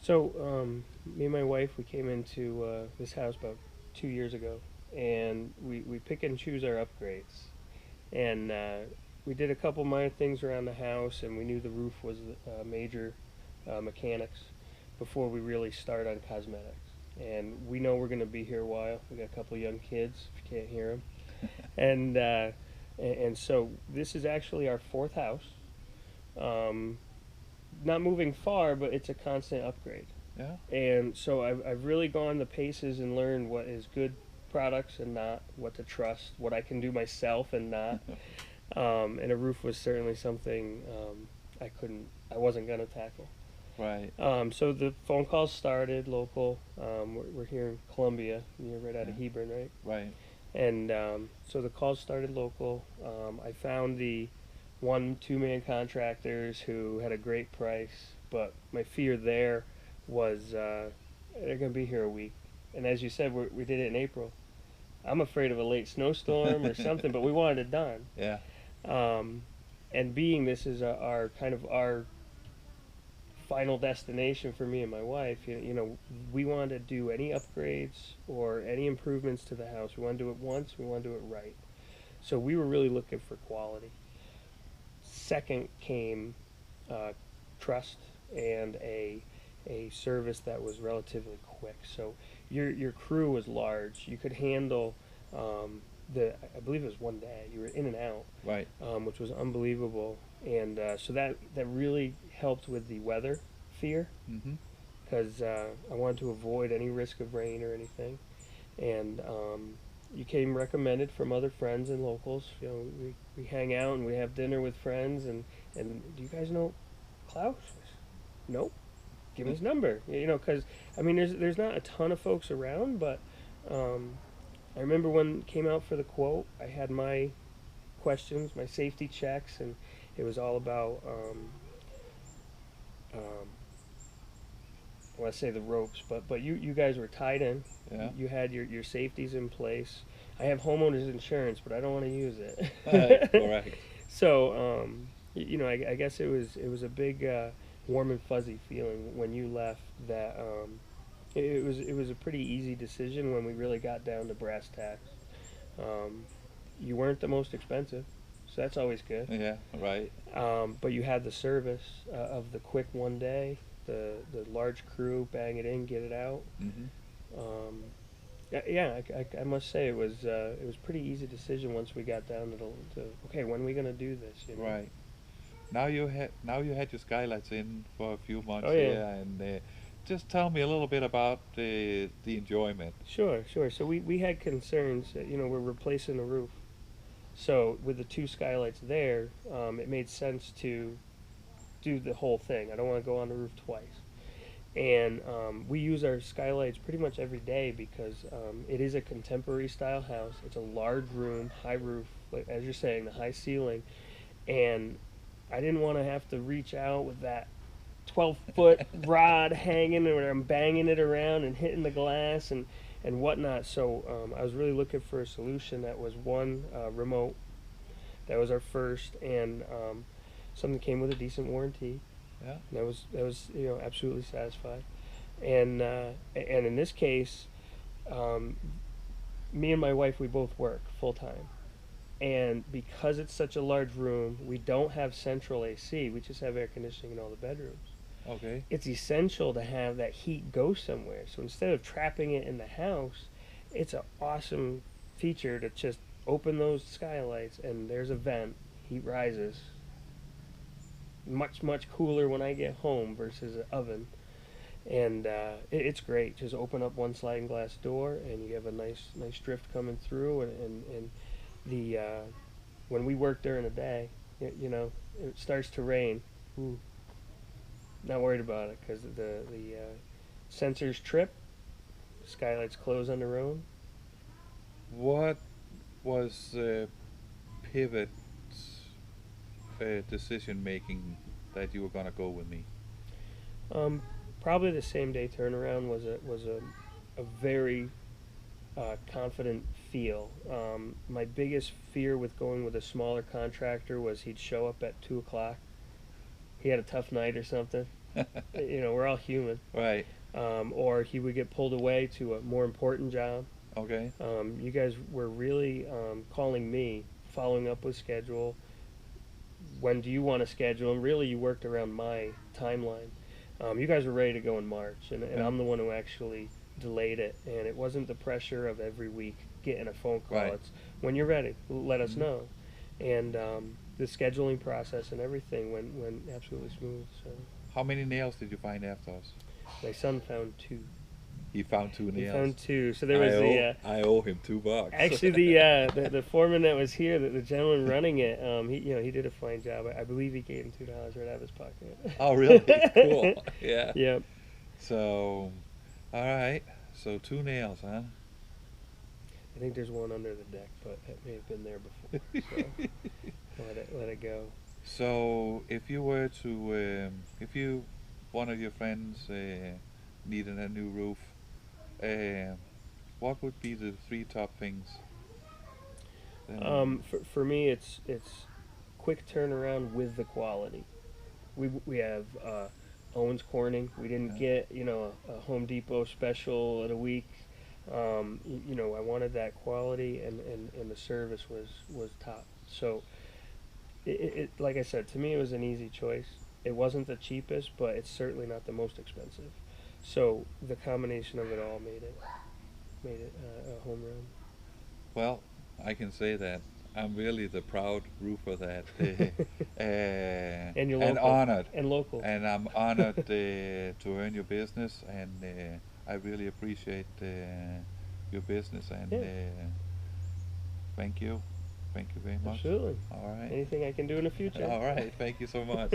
So, me and my wife, we came into this house about 2 years ago, and we pick and choose our upgrades. And we did a couple minor things around the house, and we knew the roof was major mechanics before we really start on cosmetics. And we know we're going to be here a while. We got a couple young kids, if you can't hear them. And so this is actually our fourth house. Um, Not moving far, but it's a constant upgrade. Yeah. And so I've really gone the paces and learned what is good products and not, what to trust, what I can do myself and not. And a roof was certainly something I wasn't gonna tackle. Right. So the phone calls started local. We're here in Columbia. You're right out Yeah. of Hebron, right? Right. And so the calls started local. I found the 1-2 man contractors who had a great price, but my fear there was they're going to be here a week. And as you said, we did it in April. I'm afraid of a late snowstorm or something, but we wanted it done. Yeah. Um, and being this is our kind of our final destination for me and my wife, we want to do any upgrades or any improvements to the house. We want to do it once. We want to do it right. So we were really looking for quality. Second came trust and a service that was relatively quick. So your crew was large. You could handle I believe it was one day. You were in and out, Right. which was unbelievable. And so that really helped with the weather fear Mm-hmm. because I wanted to avoid any risk of rain or anything. And you came recommended from other friends and locals. We hang out and we have dinner with friends. And do you guys know Klaus? Nope. Give me his number. Because I mean, there's not a ton of folks around, but I remember when it came out for the quote, I had my questions, my safety checks, and it was all about um, I want to say the ropes, but you guys were tied in. Yeah. You had your safeties in place. I have homeowners insurance, but I don't want to use it. Correct. So I guess it was a big warm and fuzzy feeling when you left. That it was a pretty easy decision when we really got down to brass tacks. Um, you weren't the most expensive, so that's always good. Yeah. Right. But you had the service of the quick one day, the large crew, bang it in, get it out. Mm-hmm. Um, yeah, I must say it was pretty easy decision once we got down to okay, when are we gonna do this? Right. Now you had your skylights in for a few months Oh yeah, here, and just tell me a little bit about the enjoyment. sure, sure. So we had concerns that we're replacing the roof. So with the two skylights there, it made sense to do the whole thing. I don't want to go on the roof twice. And we use our skylights pretty much every day because it is a contemporary style house. It's a large room, high roof, like as you're saying, the high ceiling, and I didn't want to have to reach out with that 12-foot rod hanging where I'm banging it around and hitting the glass and whatnot. So I was really looking for a solution that was one remote. That was our first, and something came with a decent warranty. Yeah. That was absolutely satisfied. And in this case, um, me and my wife, we both work full time, and because it's such a large room, we don't have central AC. We just have air conditioning in all the bedrooms. Okay. It's essential to have that heat go somewhere. So instead of trapping it in the house, it's an awesome feature to just open those skylights and there's a vent. Heat rises. Much much cooler when I get home versus an oven, and it's great. Just open up one sliding glass door and you have a nice drift coming through. And the when we work during the day, it starts to rain. Ooh, not worried about it because the sensors trip, skylights close on their own. What was pivot decision making that you were gonna go with me? Um, Probably the same day turnaround was a very confident feel. My biggest fear with going with a smaller contractor was he'd show up at 2 o'clock. He had a tough night or something, You know, we're all human. Right. Or he would get pulled away to a more important job. Okay. You guys were really calling me, following up with schedule. When do you want to schedule? And really, you worked around my timeline. You guys were ready to go in March, and Yeah. I'm the one who actually delayed it. And it wasn't the pressure of every week getting a phone call. Right. It's when you're ready, let us Mhm. know. And the scheduling process and everything went absolutely smooth. So How many nails did you find after us? my son found two. He found two He nails. found two. So there was the I owe him $2. actually the foreman that was here, the gentleman running it. He did a fine job. I believe he gave him $2 right out of his pocket. Oh, really? Cool. Yeah. Yep. So, all right. So 2 nails, huh? I think there's one under the deck, but it may have been there before. So let it go. So, if you were to, if you, one of your friends needed a new roof, what would be the 3 top things? For me, it's quick turnaround with the quality. We have Owens Corning. We didn't Yeah. get a Home Depot special in a week. I wanted that quality, and the service was top. So it like I said, to me it was an easy choice. It wasn't the cheapest, but it's certainly not the most expensive. So the combination of it all made it a home run. Well, I can say that I'm really the proud roofer that, And you're and local. honored, And local. and I'm honored to earn your business, and I really appreciate your business, and Yeah. thank you very much. Absolutely. All right. Anything I can do in the future. All right. Thank you so much.